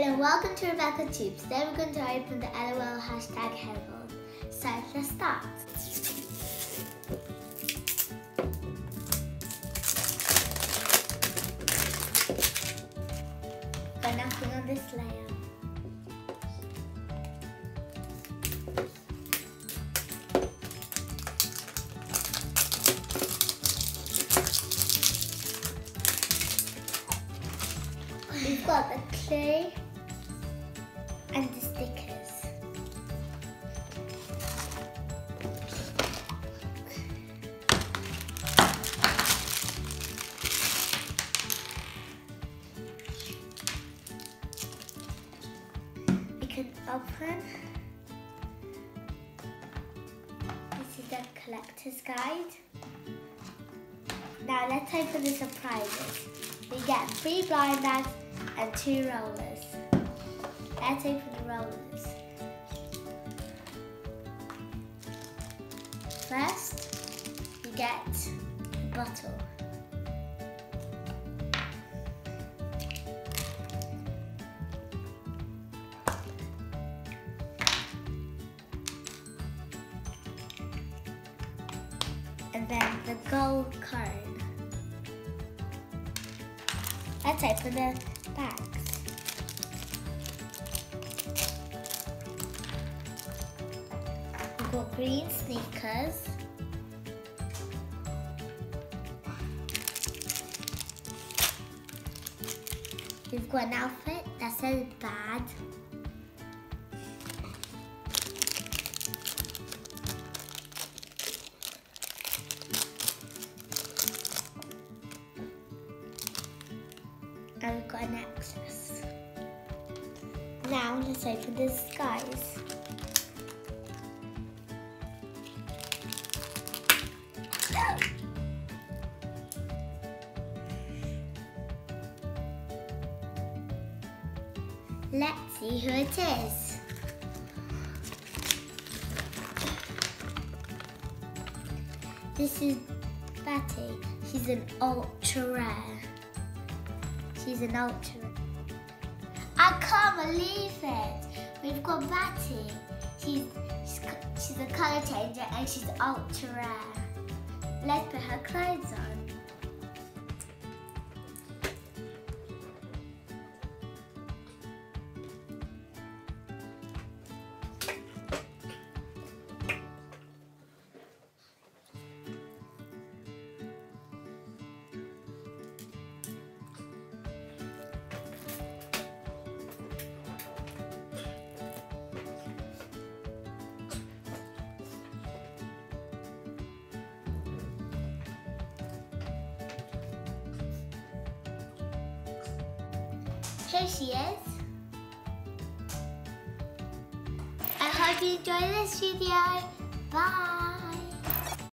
Hello and welcome to Rebecca Tubes. Today we're going to open the LOL hashtag Hello. So let's start. Got nothing on this layer. We've got the clay and the stickers. We can open. This is the collector's guide. Now let's open the surprises. We get 3 blind bags and 2 rollers. Let's open the rollers. First, you get the bottle. And then the gold cone. Let's open the bags. We've got green sneakers. We've got an outfit that says bad. And we've got an access. Now let's open the disguise. Let's see who it is. This is Batty. She's an ultra rare. She's an ultra rare. I can't believe it. We've got Batty. She's a colour changer and she's ultra rare. Let's put her clothes on. Here she is. I hope you enjoyed this video. Bye.